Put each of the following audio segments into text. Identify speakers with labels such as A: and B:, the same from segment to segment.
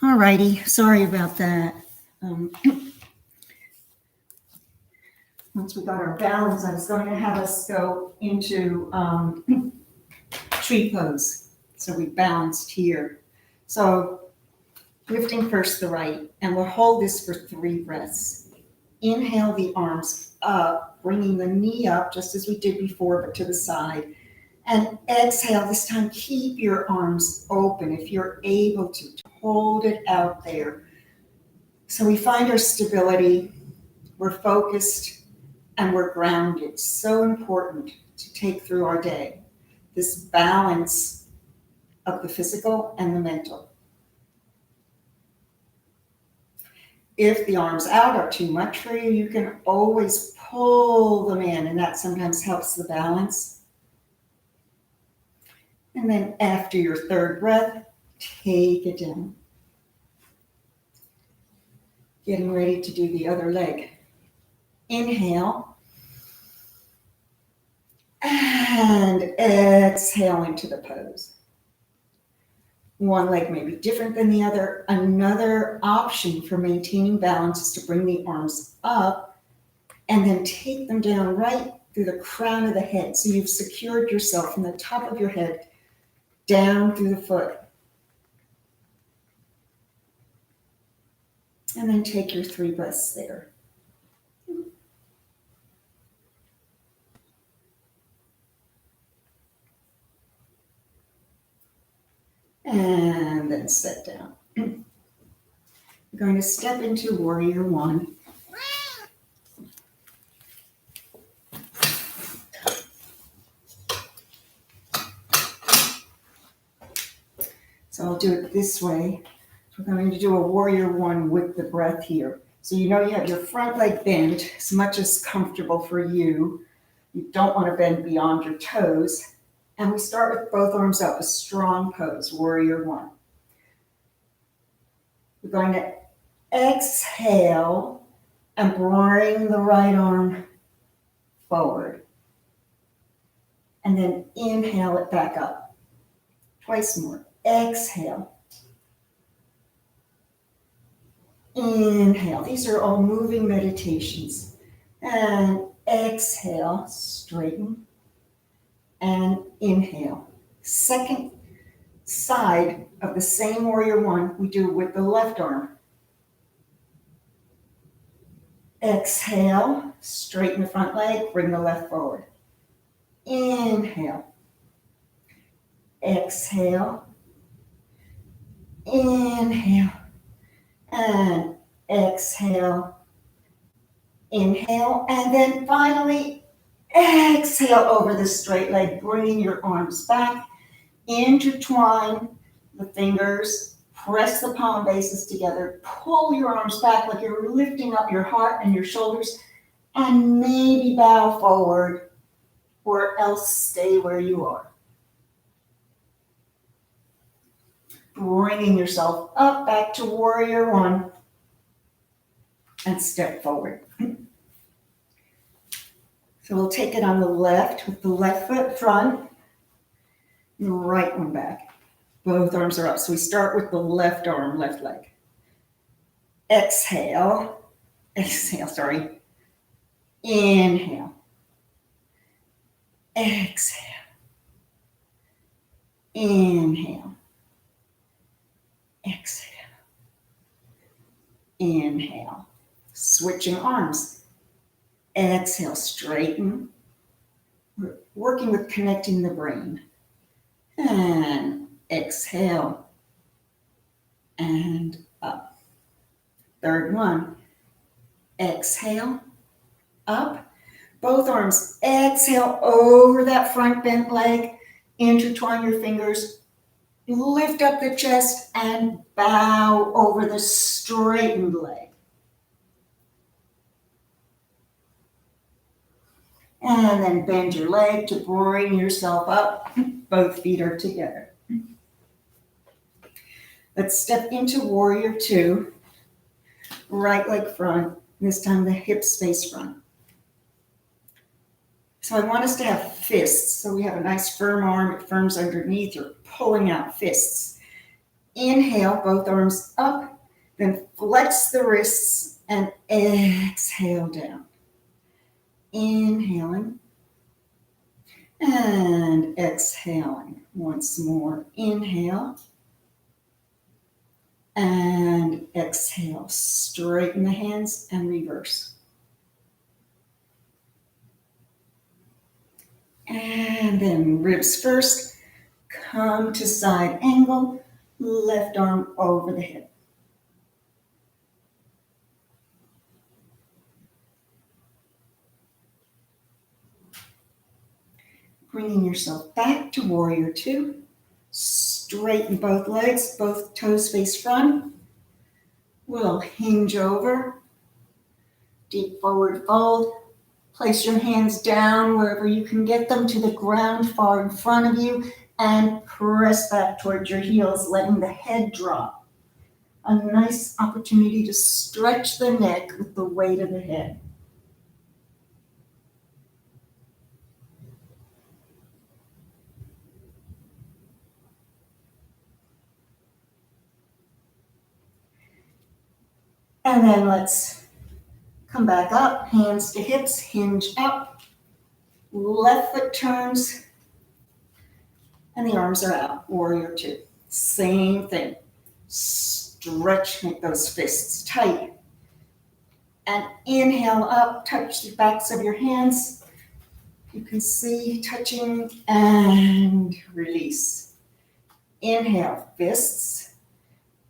A: Alrighty, sorry about that. Um, Once we got our balance, I was going to have us go into tree pose. So we balanced here. So lifting first the right, and we'll hold this for 3 breaths. Inhale the arms up, bringing the knee up just as we did before, but to the side. And exhale, this time keep your arms open if you're able to hold it out there. So we find our stability, we're focused, and we're grounded. So important to take through our day, this balance of the physical and the mental. If the arms out are too much for you, you can always pull them in, and that sometimes helps the balance. And then after your 3rd breath, take it down. Getting ready to do the other leg. Inhale. And exhale into the pose. One leg may be different than the other. Another option for maintaining balance is to bring the arms up and then take them down right through the crown of the head. So you've secured yourself from the top of your head down through the foot. And then take your 3 breaths there. And then sit down. We're going to step into Warrior One. So I'll do it this way. We're going to do a Warrior One with the breath here. So you know you have your front leg bent as much as comfortable for you. You don't want to bend beyond your toes. And we start with both arms up, a strong pose, Warrior One. We're going to exhale and bring the right arm forward. And then inhale it back up. Twice more. Exhale. Inhale. These are all moving meditations. And exhale, straighten. And inhale. Second side of the same Warrior One, we do with the left arm. Exhale, straighten the front leg, bring the left forward. Inhale. Exhale. Inhale. And exhale. Inhale. And then finally, exhale over the straight leg, bringing your arms back. Intertwine the fingers, press the palm bases together, pull your arms back like you're lifting up your heart and your shoulders, and maybe bow forward, or else stay where you are. Bringing yourself up back to Warrior One, and step forward. So we'll take it on the left with the left foot front, the right one back. Both arms are up. So we start with the left arm, left leg. Exhale. Inhale. Exhale. Inhale. Exhale. Inhale. Switching arms. Exhale, straighten. We're working with connecting the brain. And exhale. And up. 3rd one. Exhale. Up. Both arms. Exhale over that front bent leg. Intertwine your fingers. Lift up the chest and bow over the straightened leg. And then bend your leg to bring yourself up. Both feet are together. Let's step into Warrior Two. Right leg front. This time the hips face front. So I want us to have fists. So we have a nice firm arm. It firms underneath. You're pulling out fists. Inhale, both arms up, then flex the wrists and exhale down. Inhaling and exhaling. Once more, inhale and exhale. Straighten the hands and reverse. And then ribs first, come to side angle, left arm over the hip. Bringing yourself back to warrior two. Straighten both legs, both toes face front. We'll hinge over, deep forward fold. Place your hands down wherever you can get them to the ground far in front of you and press back towards your heels, letting the head drop. A nice opportunity to stretch the neck with the weight of the head. And then let's come back up, hands to hips, hinge up. Left foot turns, and the arms are out, warrior two. Same thing. Stretch, make those fists tight. And inhale up, touch the backs of your hands. You can see touching and release. Inhale, fists.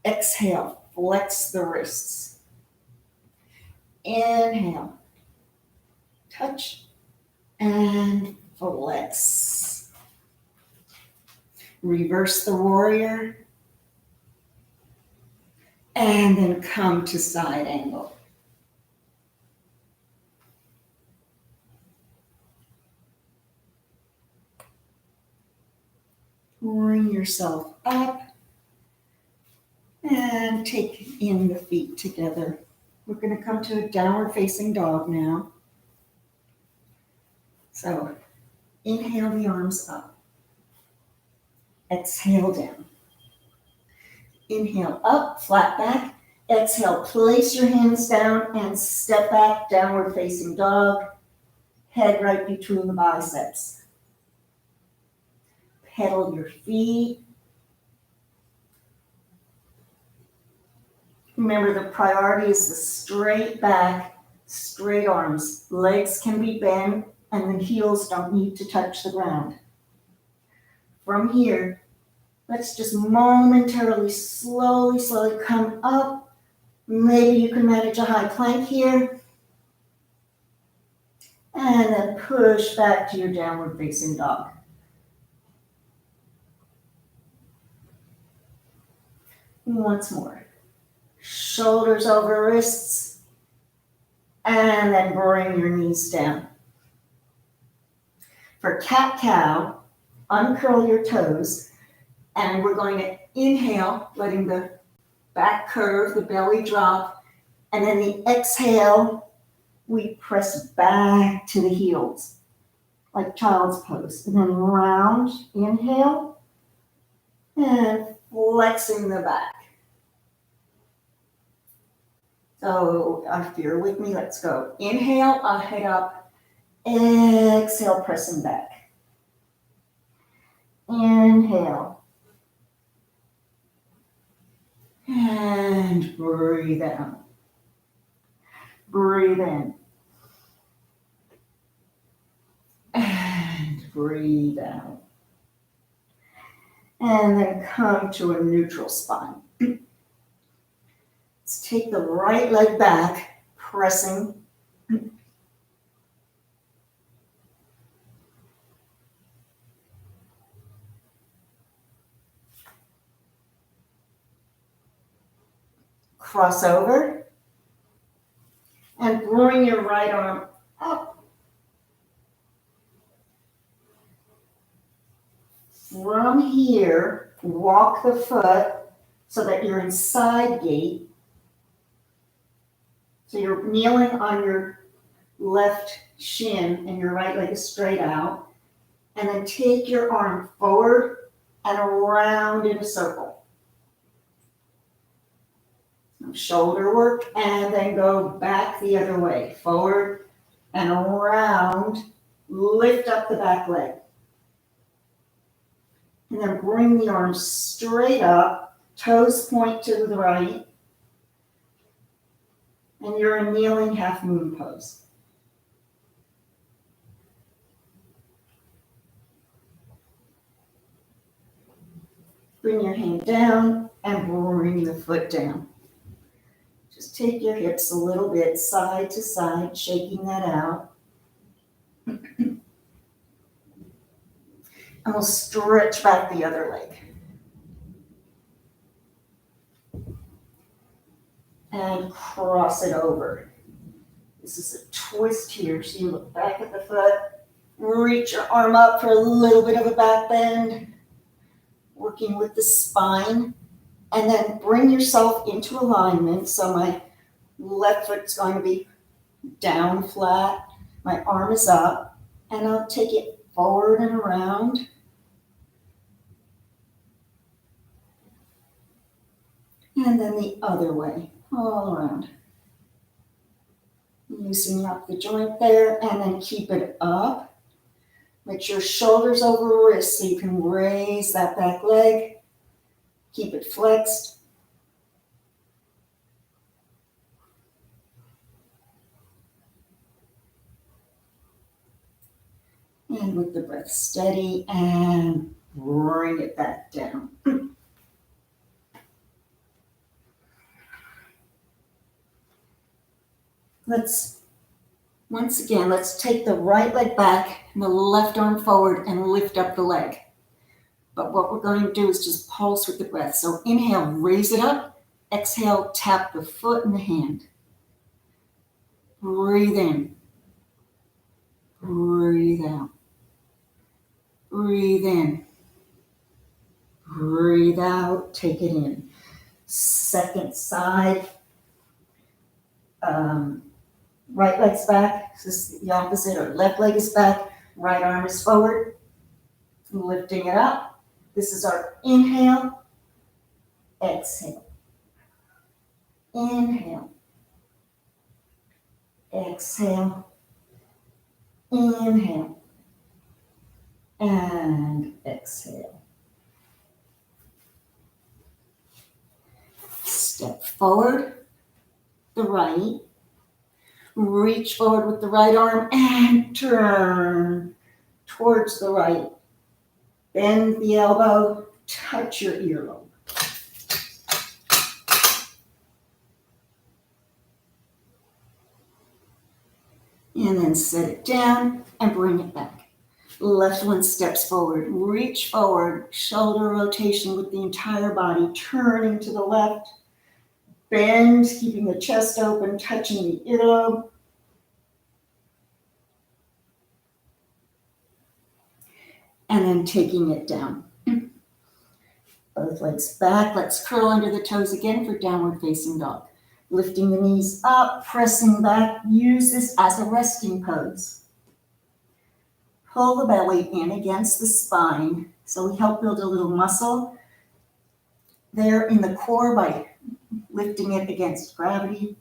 A: Exhale, flex the wrists. Inhale, touch and flex. Reverse the warrior. And then come to side angle. Bring yourself up and take in the feet together. We're going to come to a downward facing dog now. So inhale the arms up. Exhale down. Inhale up, flat back. Exhale, place your hands down and step back, downward facing dog. Head right between the biceps. Pedal your feet. Remember, the priority is the straight back, straight arms. Legs can be bent and the heels don't need to touch the ground. From here, let's just momentarily, slowly come up. Maybe you can manage a high plank here. And then push back to your downward facing dog. Once more. Shoulders over wrists. And then bring your knees down. For cat-cow, uncurl your toes. And we're going to inhale, letting the back curve, the belly drop. And then the exhale, we press back to the heels, like child's pose. And then round, inhale, and flexing the back. So if you're with me, let's go. Inhale, head up. Exhale, pressing back. Inhale. And breathe out. Breathe in. And breathe out. And then come to a neutral spine. Let's take the right leg back, pressing. Cross over. And bring your right arm up. From here, walk the foot so that you're in side gate. So you're kneeling on your left shin and your right leg is straight out. And then take your arm forward and around in a circle. Shoulder work, and then go back the other way, forward and around. Lift up the back leg. And then bring the arms straight up, toes point to the right, and you're in kneeling half moon pose. Bring your hand down and bring the foot down. Just take your hips a little bit side to side, shaking that out. And we'll stretch back the other leg. And cross it over. This is a twist here. So you look back at the foot, reach your arm up for a little bit of a back bend, working with the spine, and then bring yourself into alignment. So my left foot's going to be down flat, my arm is up, and I'll take it forward and around. And then the other way, all around. Loosen up the joint there, and then keep it up. Make sure shoulders over wrists so you can raise that back leg. Keep it flexed. And with the breath steady, and bring it back down. Once again, let's take the right leg back and the left arm forward and lift up the leg. But what we're going to do is just pulse with the breath. So inhale, raise it up. Exhale, tap the foot and the hand. Breathe in. Breathe out. Breathe in. Breathe out. Take it in. Second side. Right leg's back. This is the opposite, or left leg is back. Right arm is forward. Lifting it up. This is our inhale. Exhale. Inhale. Exhale. Inhale. And exhale. Step forward, the right. Reach forward with the right arm and turn towards the right. Bend the elbow, touch your earlobe. And then set it down and bring it back. Left one steps forward, reach forward, shoulder rotation with the entire body, turning to the left. Bend, keeping the chest open, touching the earlobe. And then taking it down. Both legs back. Let's curl under the toes again for downward facing dog. Lifting the knees up, pressing back. Use this as a resting pose. Pull the belly in against the spine. So we help build a little muscle there in the core by lifting it against gravity.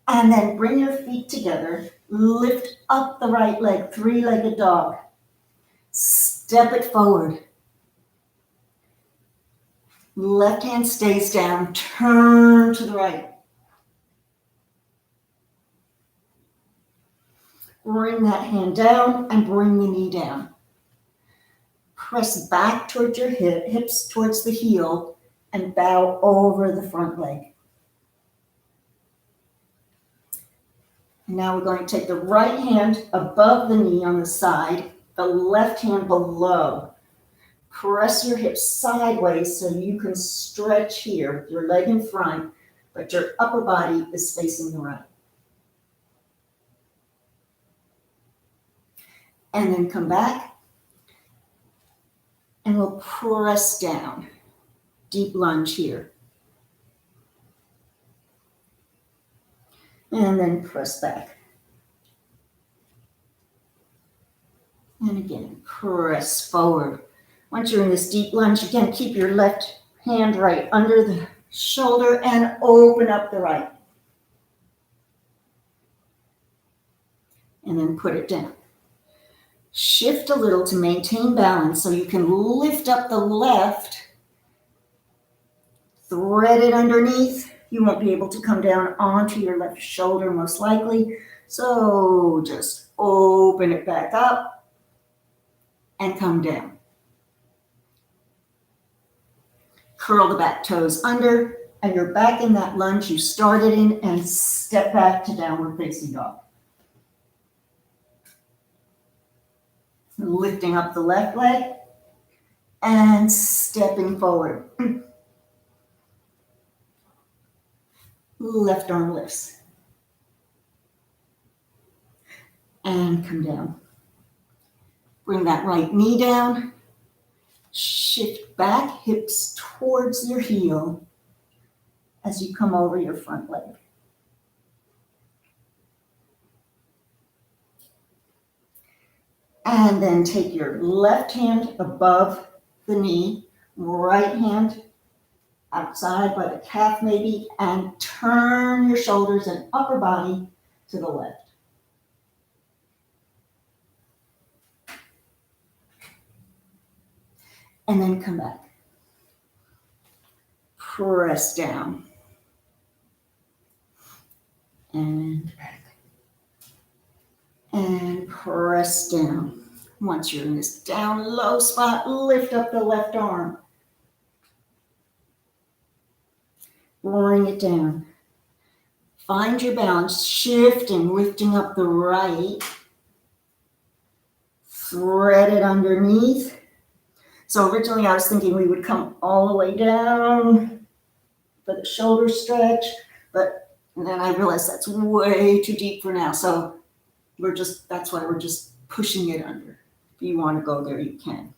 A: And then bring your feet together. Lift up the right leg, three-legged dog. Step it forward. Left hand stays down. Turn to the right. Bring that hand down and bring the knee down. Press back towards your hips, towards the heel, and bow over the front leg. Now we're going to take the right hand above the knee on the side, the left hand below. Press your hips sideways so you can stretch here with your leg in front, but your upper body is facing the right. And then come back, and we'll press down. Deep lunge here. And then press back. And again, press forward. Once you're in this deep lunge, again, keep your left hand right under the shoulder and open up the right. And then put it down. Shift a little to maintain balance so you can lift up the left, thread it underneath. You won't be able to come down onto your left shoulder most likely. So just open it back up and come down. Curl the back toes under and you're back in that lunge you started in and step back to downward facing dog. Lifting up the left leg and stepping forward. Left arm lifts. And come down. Bring that right knee down. Shift back, hips towards your heel as you come over your front leg. And then take your left hand above the knee, right hand outside by the calf maybe, and turn your shoulders and upper body to the left. And then come back. Press down. And back. And press down. Once you're in this down low spot, lift up the left arm. Bring it down. Find your balance, shifting, lifting up the right. Thread it underneath. So originally I was thinking we would come all the way down for the shoulder stretch, but then I realized that's way too deep for now. So that's why we're just pushing it under. If you want to go there, you can.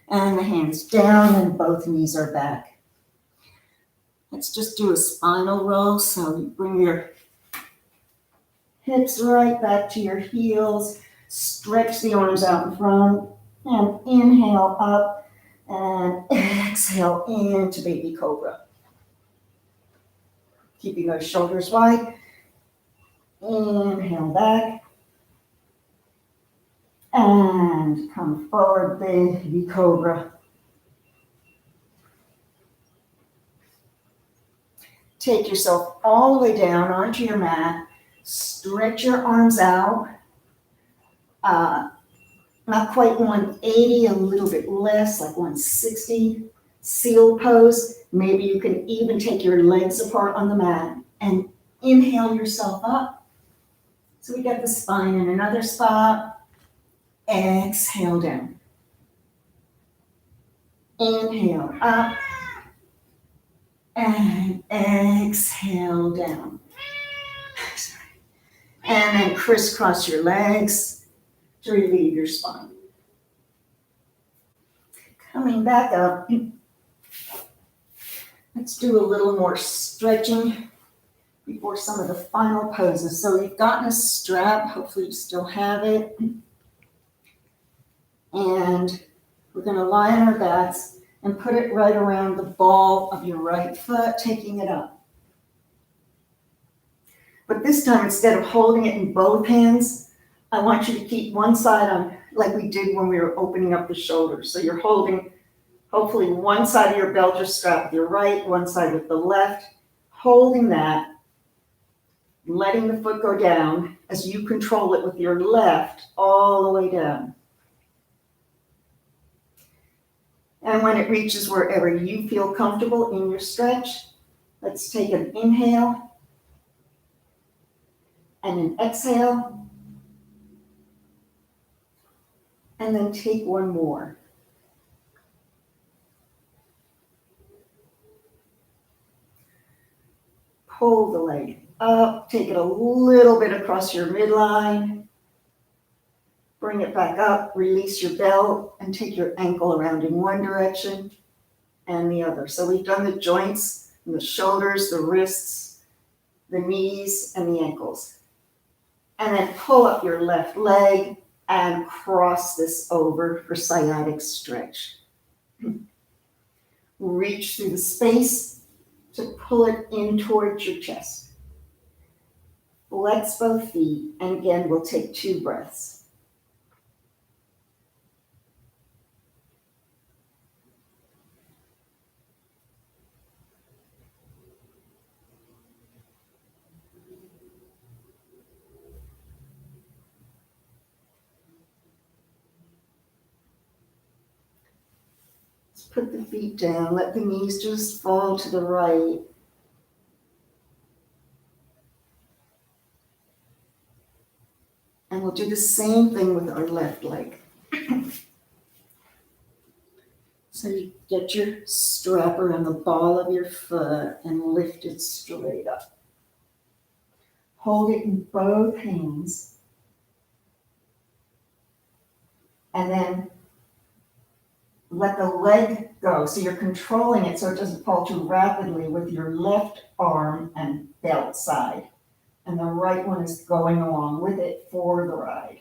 A: And the hands down and both knees are back. Let's just do a spinal roll. So you bring your hips right back to your heels. Stretch the arms out in front. And inhale up and exhale into baby cobra. Keeping those shoulders wide. Inhale back. And come forward, baby cobra. Take yourself all the way down onto your mat. Stretch your arms out. Not quite 180, a little bit less, like 160. Seal pose. Maybe you can even take your legs apart on the mat and inhale yourself up. So we got the spine in another spot. Exhale down. Inhale up. And exhale down. And then crisscross your legs to relieve your spine. Coming back up. Let's do a little more stretching before some of the final poses. So we've gotten a strap. Hopefully you still have it. And we're going to lie on our backs and put it right around the ball of your right foot, taking it up. But this time, instead of holding it in both hands, I want you to keep one side on, like we did when we were opening up the shoulders. So you're holding, hopefully, one side of your belt strap with your right, one side with the left, holding that, letting the foot go down as you control it with your left all the way down. And when it reaches wherever you feel comfortable in your stretch, let's take an inhale and an exhale. And then take one more. Pull the leg up, take it a little bit across your midline. Bring it back up, release your belt, and take your ankle around in one direction and the other. So we've done the joints, the shoulders, the wrists, the knees, and the ankles. And then pull up your left leg and cross this over for sciatic stretch. Reach through the space to pull it in towards your chest. Flex both feet, and again, we'll take 2 breaths. Let's put the feet down, let the knees just fall to the right. And we'll do the same thing with our left leg. So you get your strap around the ball of your foot and lift it straight up. Hold it in both hands. And then let the leg go. So you're controlling it so it doesn't fall too rapidly with your left arm and belt side. And the right one is going along with it for the ride.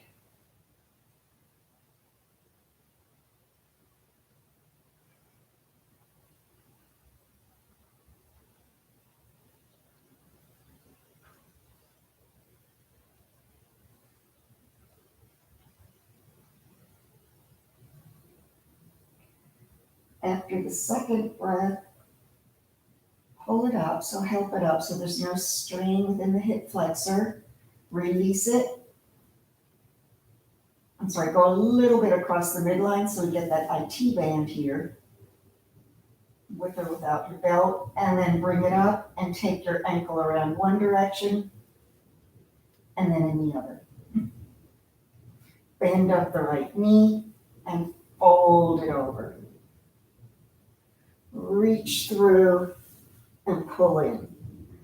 A: After the second breath, pull it up, so help it up so there's no strain within the hip flexor. Release it. Go a little bit across the midline so we get that IT band here, with or without your belt, and then bring it up and take your ankle around one direction and then in the other. Bend up the right knee and fold it over. Reach through and pull in.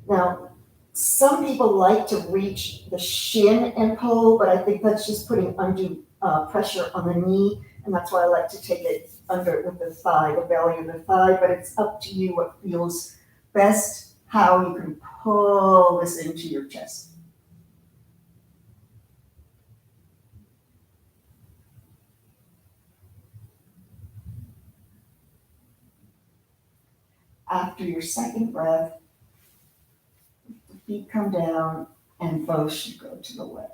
A: Now, some people like to reach the shin and pull, but I think that's just putting undue pressure on the knee, and that's why I like to take it under with the thigh, the belly of the thigh, but it's up to you what feels best, how you can pull this into your chest. After your second breath, the feet come down and both should go to the left.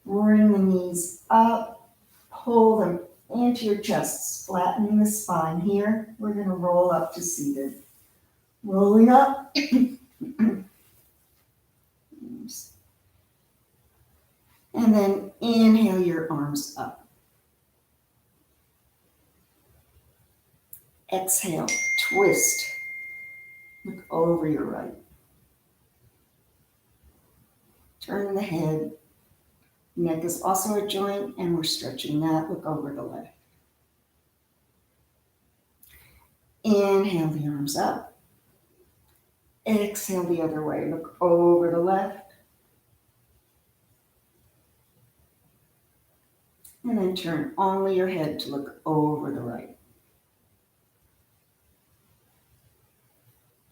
A: Bring the knees up, pull them into your chest, flattening the spine here. We're going to roll up to seated. Rolling up. And then inhale your arms up. Exhale, twist. Look over your right. Turn the head. Neck is also a joint, and we're stretching that. Look over the left. Inhale the arms up. Exhale the other way. Look over the left. And then turn only your head to look over the right.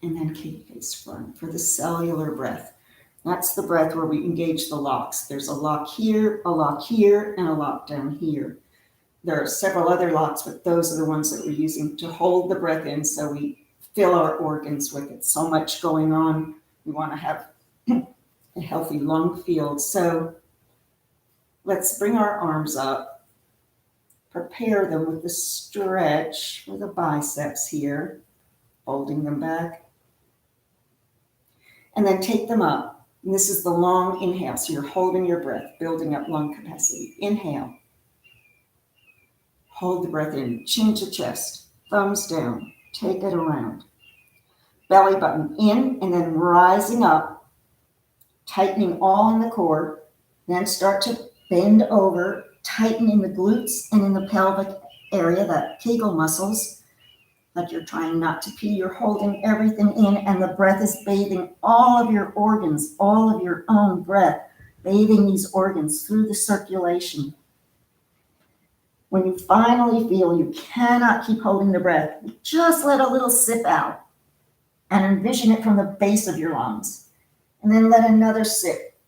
A: And then keep face front for the cellular breath. That's the breath where we engage the locks. There's a lock here, and a lock down here. There are several other locks, but those are the ones that we're using to hold the breath in so we fill our organs with it. So much going on. We want to have a healthy lung field. So let's bring our arms up. Prepare them with the stretch for the biceps here, folding them back. And then take them up. And this is the long inhale. So you're holding your breath, building up lung capacity. Inhale. Hold the breath in, chin to chest, thumbs down. Take it around. Belly button in and then rising up, tightening all in the core. Then start to bend over, tightening the glutes and in the pelvic area, that Kegel muscles. Like you're trying not to pee, you're holding everything in, and the breath is bathing all of your organs, all of your own breath, bathing these organs through the circulation. When you finally feel you cannot keep holding the breath, just let a little sip out and envision it from the base of your lungs. And then let another sip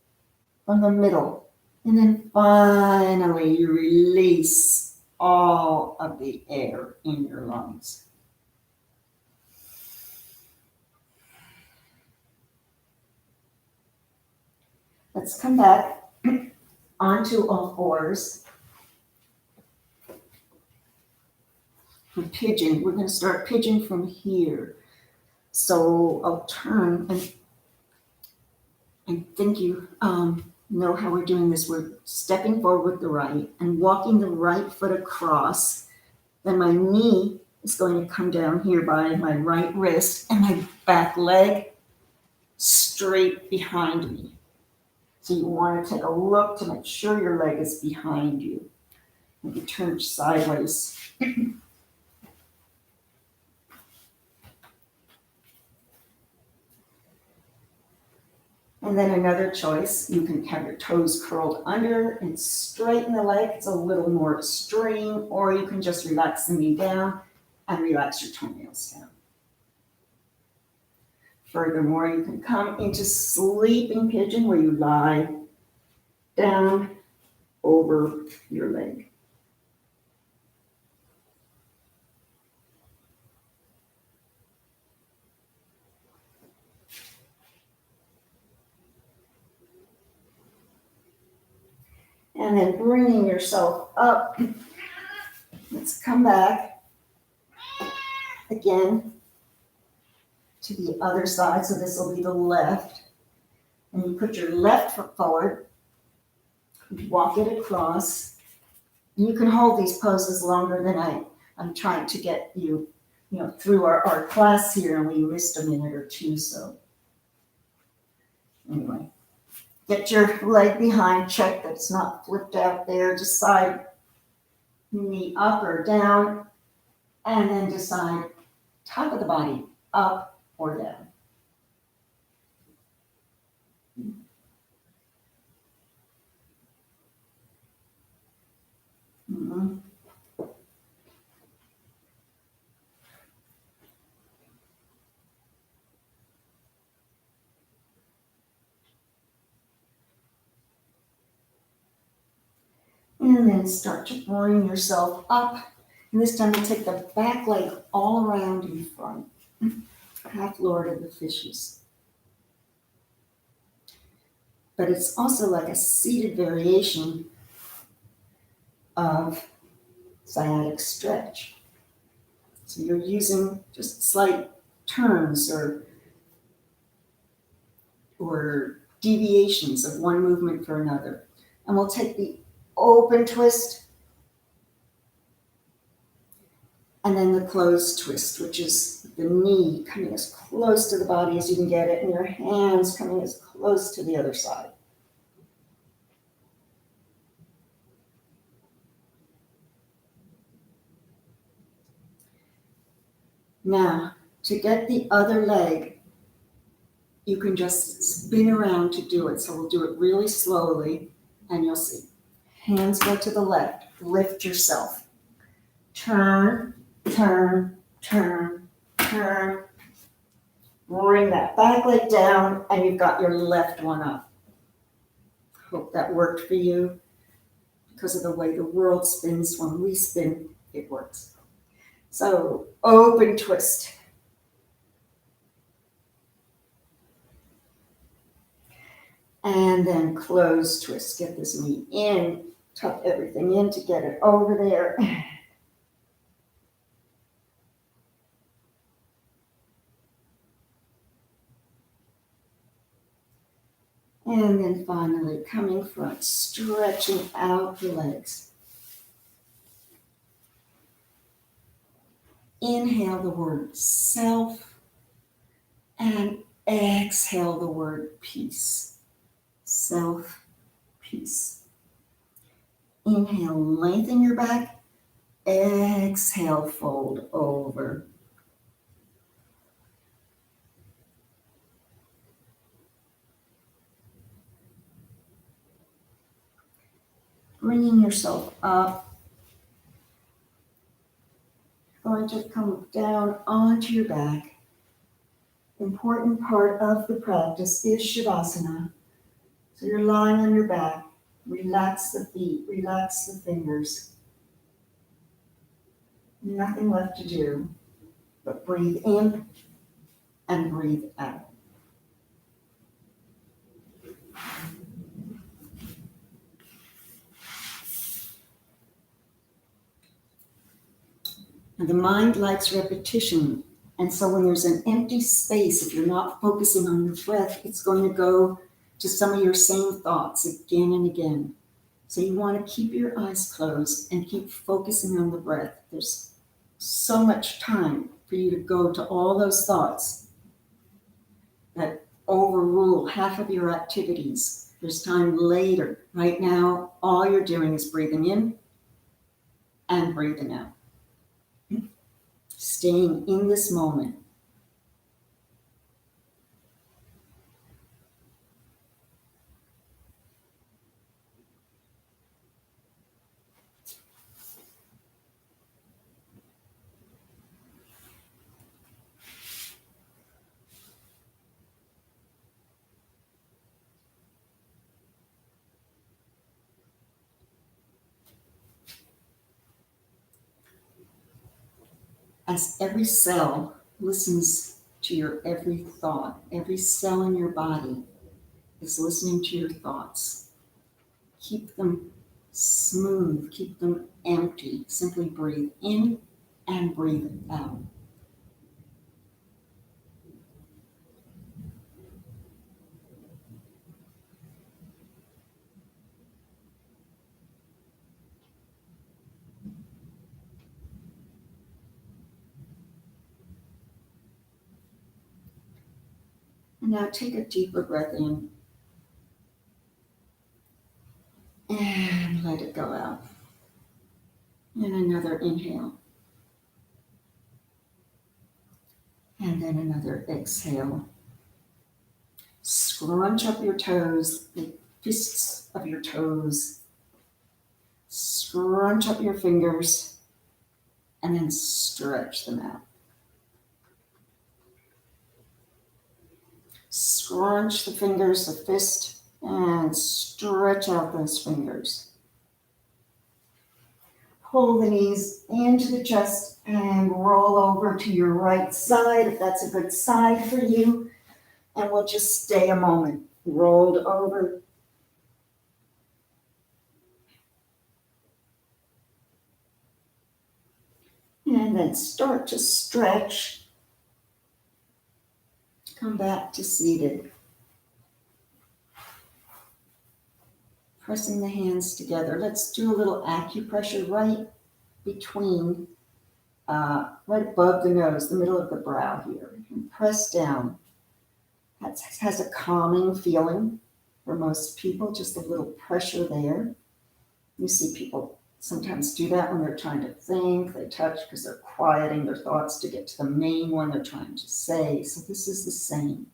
A: from the middle And then finally, you release all of the air in your lungs. Let's come back onto all fours. And pigeon, we're going to start pigeon from here. So I'll turn, and I think you know how we're doing this. We're stepping forward with the right and walking the right foot across. Then my knee is going to come down here by my right wrist and my back leg straight behind me. So you want to take a look to make sure your leg is behind you. Maybe turn sideways. And then another choice, you can have your toes curled under and straighten the leg. It's a little more extreme, or you can just relax the knee down and relax your toenails down. Furthermore, you can come into sleeping pigeon where you lie down over your leg. And then bringing yourself up, let's come back again to the other side. So this will be the left. And you put your left foot forward, walk it across. And you can hold these poses longer than I'm trying to get you, through our class here, and we missed a minute or two. So anyway, get your leg behind, check that it's not flipped out there, decide knee up or down, and then decide top of the body, up or down. Mm-hmm. And then start to bring yourself up. And this time you take the back leg all around in front. Half Lord of the Fishes. But it's also like a seated variation of sciatic stretch. So you're using just slight turns or deviations of one movement for another. And we'll take the open twist and then the closed twist, which is the knee coming as close to the body as you can get it, and your hands coming as close to the other side. Now, to get the other leg, you can just spin around to do it. So we'll do it really slowly, and you'll see. Hands go to the left. Lift yourself. Turn, turn, turn, turn. Bring that back leg down, and you've got your left one up. Hope that worked for you. Because of the way the world spins, when we spin, it works. So, open twist. And then close twist. Get this knee in, tuck everything in to get it over there. And then finally coming front, stretching out the legs. Inhale the word self and exhale the word peace. Self, peace. Inhale, lengthen your back. Exhale, fold over. Bringing yourself up. Going to come down onto your back. Important part of the practice is Shavasana. So you're lying on your back, Relax the feet, relax the fingers. Nothing left to do but breathe in and breathe out. And the mind likes repetition. And so when there's an empty space, if you're not focusing on your breath, it's going to go to some of your same thoughts again and again. So you want to keep your eyes closed and keep focusing on the breath. There's so much time for you to go to all those thoughts that overrule half of your activities. There's time later. Right now, all you're doing is breathing in and breathing out. Staying in this moment. As every cell listens to your every thought, every cell in your body is listening to your thoughts. Keep them smooth, keep them empty. Simply breathe in and breathe out. And now take a deeper breath in and let it go out. And another inhale. And then another exhale. Scrunch up your toes, the fists of your toes. Scrunch up your fingers and then stretch them out. Scrunch the fingers, the fist, and stretch out those fingers. Pull the knees into the chest and roll over to your right side if that's a good side for you. And we'll just stay a moment. Rolled over. And then start to stretch. Come back to seated. Pressing the hands together. Let's do a little acupressure right between, right above the nose, the middle of the brow here. And press down. That has a calming feeling for most people, just a little pressure there. You see people sometimes do that when they're trying to think. They touch because they're quieting their thoughts to get to the main one they're trying to say. So this is the same.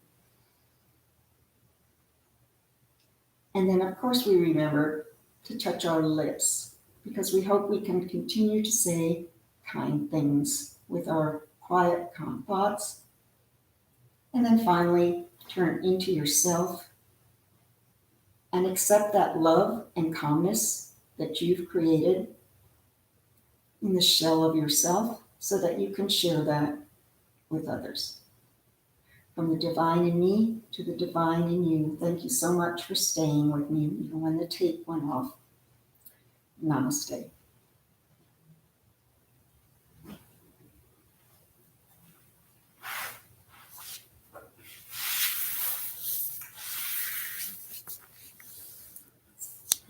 A: And then, of course, we remember to touch our lips because we hope we can continue to say kind things with our quiet, calm thoughts. And then finally, turn into yourself and accept that love and calmness that you've created in the shell of yourself so that you can share that with others. From the divine in me to the divine in you, thank you so much for staying with me even when the tape went off. Namaste.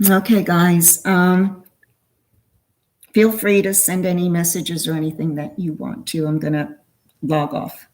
A: Okay, guys, feel free to send any messages or anything that you want to. I'm going to log off.